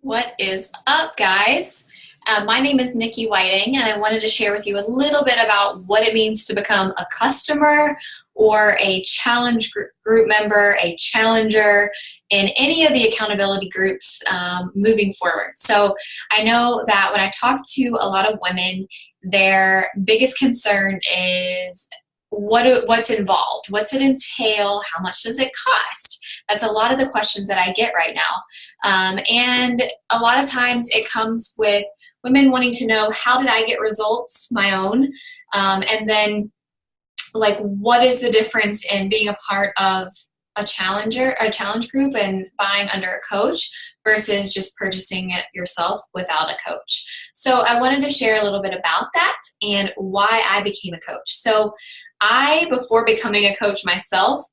What is up, guys? My name is Nikki Whiting, and I wanted to share with you a little bit about what it means to become a customer or a challenge group member, a challenger in any of the accountability groups moving forward. So I know that when I talk to a lot of women, their biggest concern is what's involved, what's it entail, how much does it cost? That's a lot of the questions that I get right now. And a lot of times it comes with women wanting to know, how did I get results, my own? And then, like, what is the difference in being a part of a challenge group and buying under a coach versus just purchasing it yourself without a coach? So I wanted to share a little bit about that and why I became a coach. So before becoming a coach myself,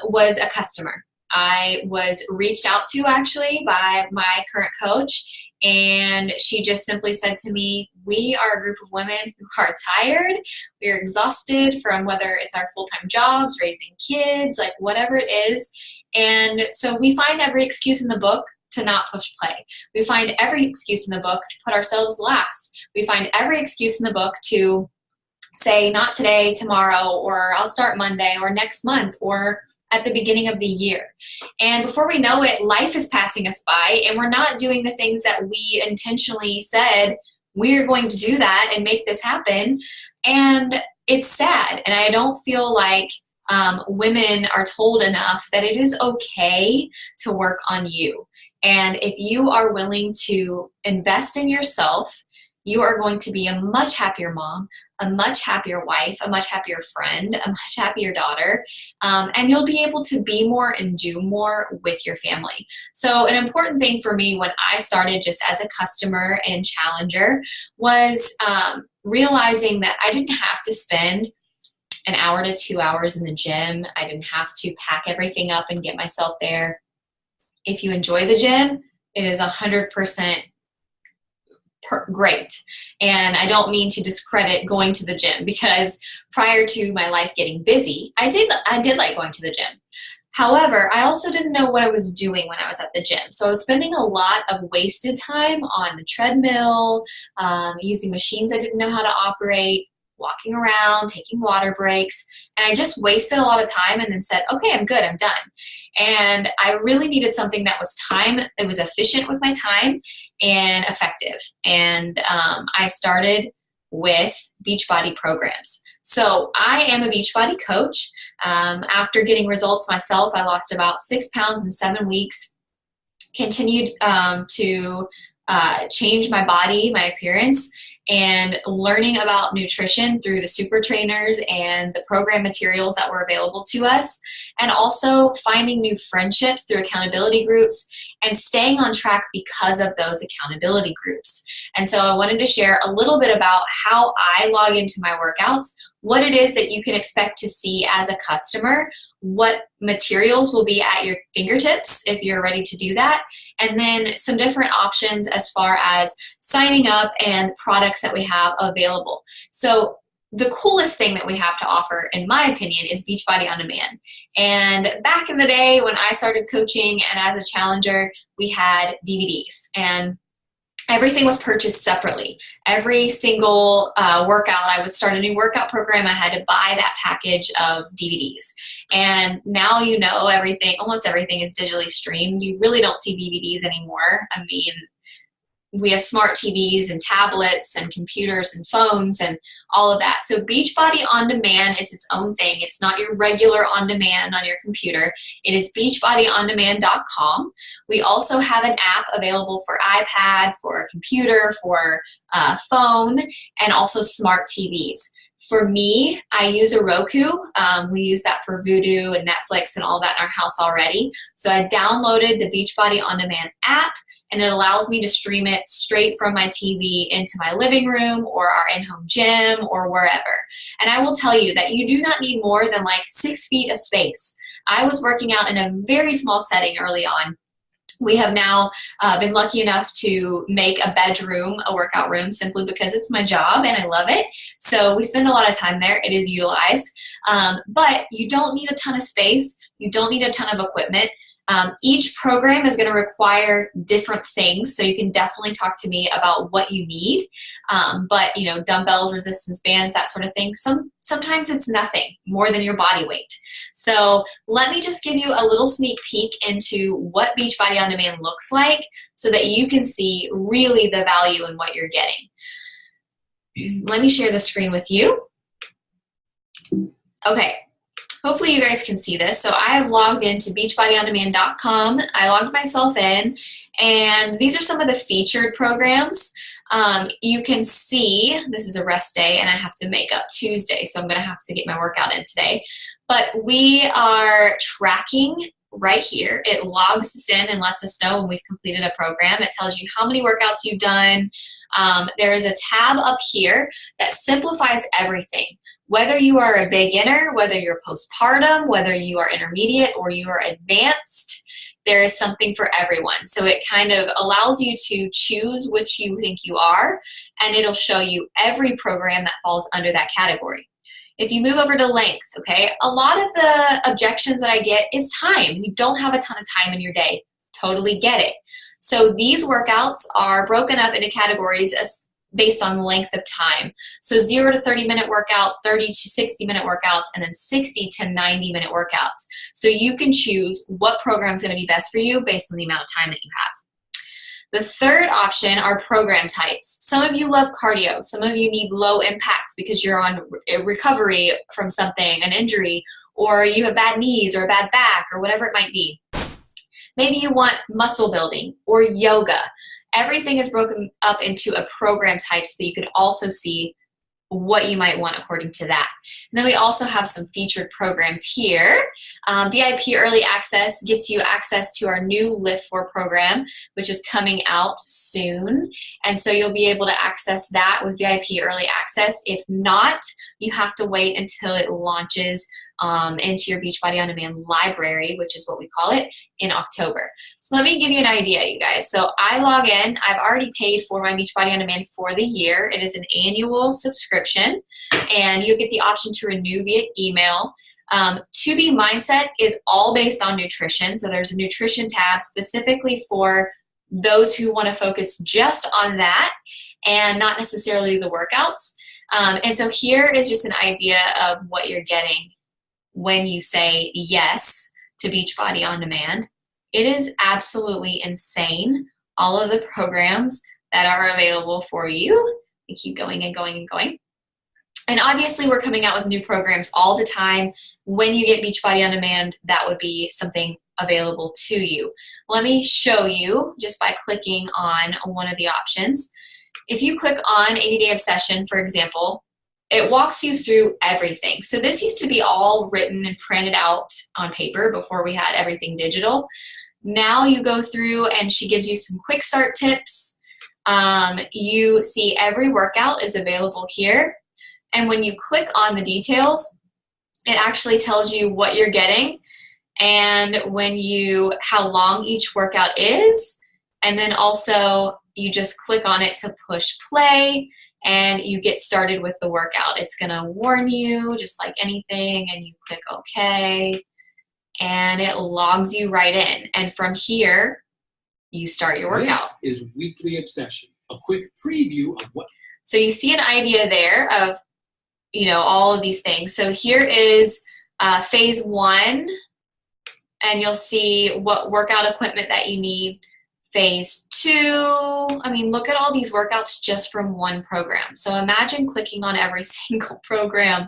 was a customer. I was reached out to actually by my current coach, and she just simply said to me, we are a group of women who are tired, we're exhausted from whether it's our full-time jobs, raising kids, like whatever it is. And so we find every excuse in the book to not push play. We find every excuse in the book to put ourselves last. We find every excuse in the book to say not today, tomorrow, or I'll start Monday, or next month, or at the beginning of the year. And before we know it, life is passing us by, and we're not doing the things that we intentionally said we're going to do that and make this happen. And it's sad. And I don't feel like women are told enough that it is okay to work on you. And if you are willing to invest in yourself, you are going to be a much happier mom, a much happier wife, a much happier friend, a much happier daughter, and you'll be able to be more and do more with your family. So an important thing for me when I started just as a customer and challenger was realizing that I didn't have to spend an hour to 2 hours in the gym. I didn't have to pack everything up and get myself there. If you enjoy the gym, it is 100% great. And I don't mean to discredit going to the gym, because prior to my life getting busy, I did like going to the gym. However, I also didn't know what I was doing when I was at the gym. So I was spending a lot of wasted time on the treadmill, using machines I didn't know how to operate, walking around, taking water breaks, and I just wasted a lot of time and then said, okay, I'm good, I'm done. And I really needed something that was it was efficient with my time and effective. And I started with Beachbody programs. So I am a Beachbody coach. After getting results myself, I lost about 6 pounds in 7 weeks, continued to change my body, my appearance, and learning about nutrition through the super trainers and the program materials that were available to us, and also finding new friendships through accountability groups and staying on track because of those accountability groups. And so I wanted to share a little bit about how I log into my workouts, what it is that you can expect to see as a customer, what materials will be at your fingertips if you're ready to do that, and then some different options as far as signing up and products that we have available. So the coolest thing that we have to offer, in my opinion, is Beachbody On Demand. And back in the day when I started coaching and as a challenger, we had DVDs, and everything was purchased separately. Every single workout, I would start a new workout program, I had to buy that package of DVDs. And now, you know, almost everything is digitally streamed. You really don't see DVDs anymore. I mean, we have smart TVs and tablets and computers and phones and all of that. So Beachbody On Demand is its own thing. It's not your regular on demand on your computer. It is beachbodyondemand.com. We also have an app available for iPad, for computer, for phone, and also smart TVs. For me, I use a Roku. We use that for Vudu and Netflix and all that in our house already. So I downloaded the Beachbody On Demand app, and it allows me to stream it straight from my TV into my living room or our in-home gym or wherever. And I will tell you that you do not need more than like 6 feet of space. I was working out in a very small setting early on. We have now been lucky enough to make a bedroom a workout room simply because it's my job and I love it. So we spend a lot of time there. It is utilized. But you don't need a ton of space. You don't need a ton of equipment. Each program is going to require different things, so you can definitely talk to me about what you need. But you know, dumbbells, resistance bands, that sort of thing, sometimes it's nothing more than your body weight. So let me just give you a little sneak peek into what Beachbody On Demand looks like so that you can see really the value in what you're getting. Let me share the screen with you. Okay. Hopefully you guys can see this. So I have logged into beachbodyondemand.com. I logged myself in, and these are some of the featured programs. You can see, this is a rest day, and I have to make up Tuesday, so I'm going to have to get my workout in today. But we are tracking right here. It logs us in and lets us know when we've completed a program. It tells you how many workouts you've done. There is a tab up here that simplifies everything. Whether you are a beginner, whether you're postpartum, whether you are intermediate or you are advanced, there is something for everyone. So it kind of allows you to choose which you think you are, and it'll show you every program that falls under that category. If you move over to length, okay, a lot of the objections that I get is time. You don't have a ton of time in your day. Totally get it. So these workouts are broken up into categories based on length of time. So 0 to 30-minute workouts, 30 to 60-minute workouts, and then 60 to 90-minute workouts. So you can choose what program is going to be best for you based on the amount of time that you have. The third option are program types. Some of you love cardio. Some of you need low impact because you're on recovery from something, an injury, or you have bad knees or a bad back or whatever it might be. Maybe you want muscle building or yoga. Everything is broken up into a program type so that you can also see what you might want according to that. And then we also have some featured programs here. VIP Early Access gets you access to our new Lift For program, which is coming out soon. And so you'll be able to access that with VIP Early Access. If not, you have to wait until it launches into your Beachbody On Demand library, which is what we call it, in October. So let me give you an idea, you guys. So I log in. I've already paid for my Beachbody On Demand for the year. It is an annual subscription, and you get the option to renew via email. To Be Mindset is all based on nutrition. So there's a nutrition tab specifically for those who want to focus just on that and not necessarily the workouts. And so here is just an idea of what you're getting when you say yes to Beachbody On Demand. It is absolutely insane, all of the programs that are available for you. They keep going and going and going. And obviously we're coming out with new programs all the time. When you get Beachbody On Demand, that would be something available to you. Let me show you just by clicking on one of the options. If you click on 80-Day Obsession, for example, it walks you through everything. So this used to be all written and printed out on paper before we had everything digital. Now you go through and she gives you some quick start tips. You see every workout is available here. And when you click on the details, it actually tells you what you're getting and how long each workout is. And then also you just click on it to push play, and you get started with the workout. It's gonna warn you just like anything, and you click OK, and it logs you right in. And from here, you start your workout. This is Weekly Obsession, a quick preview of what. So you see an idea there of, all of these things. So here is phase 1, and you'll see what workout equipment that you need. Phase 2, I mean, look at all these workouts just from one program. So imagine clicking on every single program.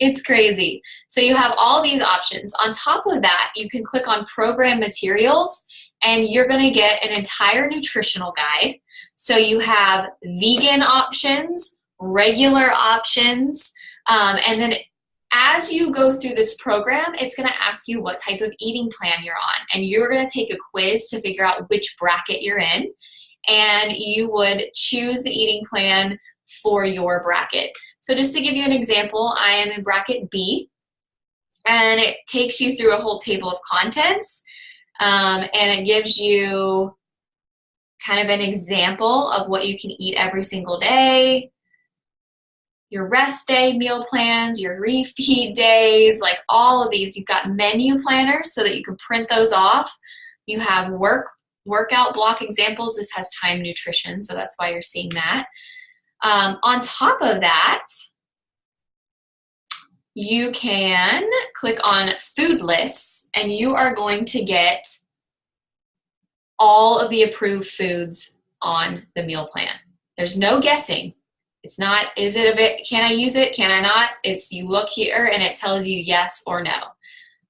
It's crazy. So you have all these options. On top of that, you can click on program materials, and you're going to get an entire nutritional guide. So you have vegan options, regular options, and then as you go through this program, it's going to ask you what type of eating plan you're on, and you're going to take a quiz to figure out which bracket you're in, and you would choose the eating plan for your bracket. So just to give you an example, I am in bracket B, and it takes you through a whole table of contents, and it gives you kind of an example of what you can eat every single day. your rest day meal plans, your refeed days, like all of these. You've got menu planners so that you can print those off. You have workout block examples. This has time nutrition, so that's why you're seeing that. On top of that, you can click on food lists, and you are going to get all of the approved foods on the meal plan. There's no guessing. It's not, is it a bit, can I use it? Can I not? It's, you look here and it tells you yes or no.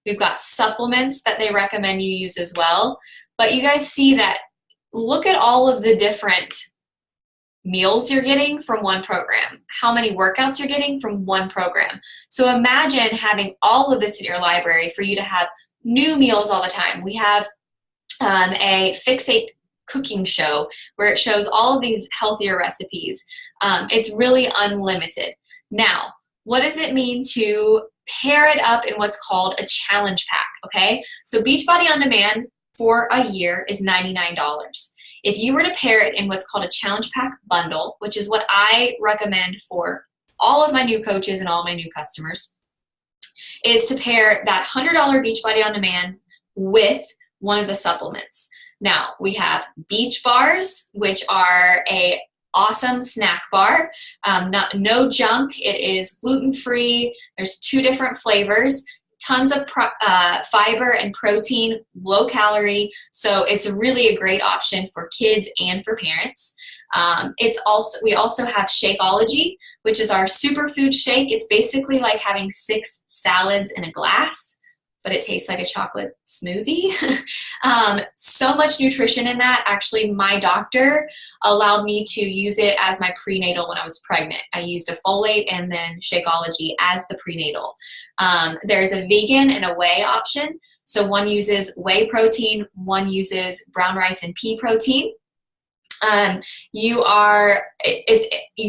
We've got supplements that they recommend you use as well. But you guys see that, look at all of the different meals you're getting from one program, how many workouts you're getting from one program. So imagine having all of this in your library for you to have new meals all the time. We have a Fixate cooking show where it shows all of these healthier recipes. It's really unlimited. Now, what does it mean to pair it up in what's called a challenge pack, okay? So Beachbody On Demand for a year is $99. If you were to pair it in what's called a challenge pack bundle, which is what I recommend for all of my new coaches and all my new customers, is to pair that $100 Beachbody On Demand with one of the supplements. Now, we have beach bars, which are a awesome snack bar. No junk. It is gluten-free. There's 2 different flavors. Tons of fiber and protein, low calorie. So it's really a great option for kids and for parents. We also have Shakeology, which is our superfood shake. It's basically like having 6 salads in a glass, but it tastes like a chocolate smoothie. So much nutrition in that. Actually, my doctor allowed me to use it as my prenatal when I was pregnant. I used a folate and then Shakeology as the prenatal. There's a vegan and a whey option. So one uses whey protein, one uses brown rice and pea protein. You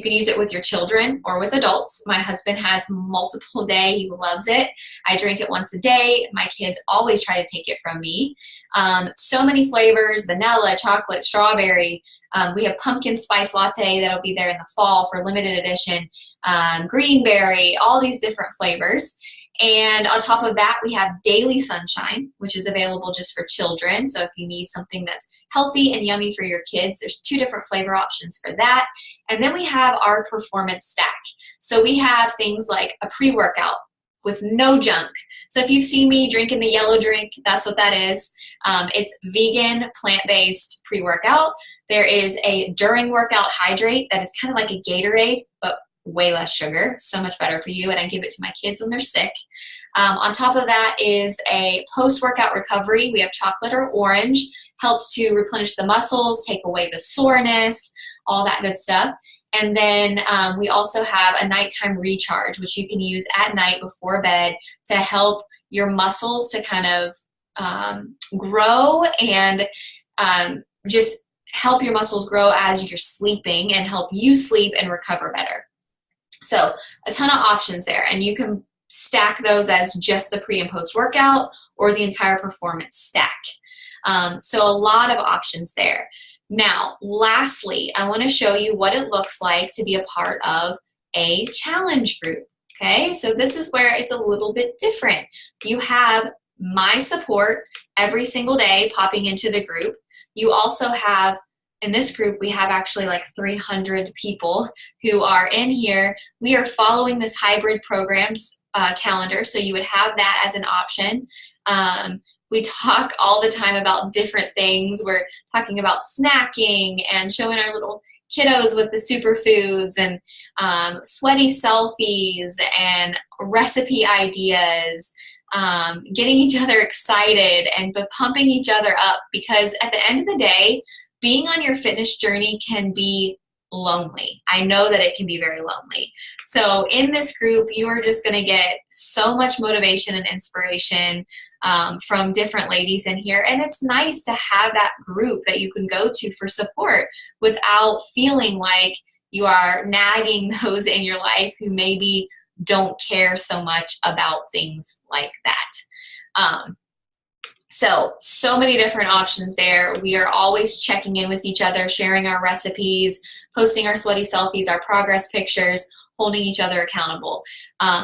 can use it with your children or with adults. My husband has multiple a day. He loves it. I drink it once a day. My kids always try to take it from me. So many flavors: vanilla, chocolate, strawberry. We have pumpkin spice latte that'll be there in the fall for limited edition. Greenberry, all these different flavors. And on top of that, we have Daily Sunshine, which is available just for children. So if you need something that's healthy and yummy for your kids, there's 2 different flavor options for that. And then we have our Performance Stack. So we have things like a pre-workout with no junk. So if you've seen me drinking the yellow drink, that's what that is. It's vegan, plant-based pre-workout. There is a during workout hydrate that is kind of like a Gatorade, but way less sugar, so much better for you, and I give it to my kids when they're sick. On top of that is a post-workout recovery. We have chocolate or orange, helps to replenish the muscles, take away the soreness, all that good stuff. And then we also have a nighttime recharge, which you can use at night before bed to help your muscles to kind of grow and just help your muscles grow as you're sleeping and help you sleep and recover better. So a ton of options there, and you can stack those as just the pre and post workout or the entire performance stack. So a lot of options there. Now, lastly, I want to show you what it looks like to be a part of a challenge group. Okay, so this is where it's a little bit different. You have my support every single day popping into the group. You also have, in this group, we have actually like 300 people who are in here. We are following this hybrid programs calendar, so you would have that as an option. We talk all the time about different things. We're talking about snacking and showing our little kiddos with the superfoods and sweaty selfies and recipe ideas, getting each other excited and pumping each other up, because at the end of the day, being on your fitness journey can be lonely. I know that it can be very lonely. So in this group, you are just going to get so much motivation and inspiration from different ladies in here. And it's nice to have that group that you can go to for support without feeling like you are nagging those in your life who maybe don't care so much about things like that. So many different options there. We are always checking in with each other, sharing our recipes, posting our sweaty selfies, our progress pictures, holding each other accountable.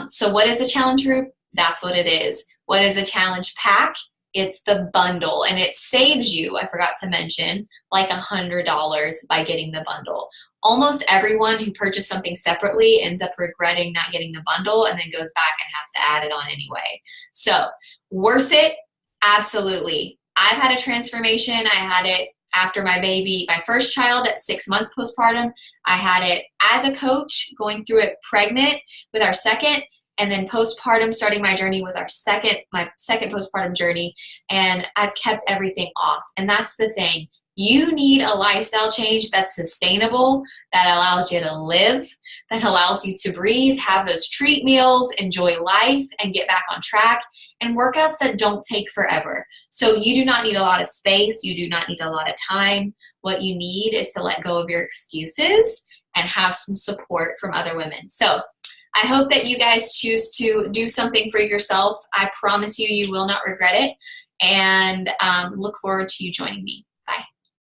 So what is a challenge group? That's what it is. What is a challenge pack? It's the bundle, and it saves you, I forgot to mention, like $100 by getting the bundle. Almost everyone who purchased something separately ends up regretting not getting the bundle and then goes back and has to add it on anyway. So worth it? Absolutely. I've had a transformation. I had it after my baby, my first child at 6 months postpartum. I had it as a coach going through it pregnant with our second, and then postpartum, starting my journey with my second postpartum journey, and I've kept everything off. And that's the thing. You need a lifestyle change that's sustainable, that allows you to live, that allows you to breathe, have those treat meals, enjoy life, and get back on track, and workouts that don't take forever. So you do not need a lot of space. You do not need a lot of time. What you need is to let go of your excuses and have some support from other women. So I hope that you guys choose to do something for yourself. I promise you, you will not regret it. And look forward to you joining me.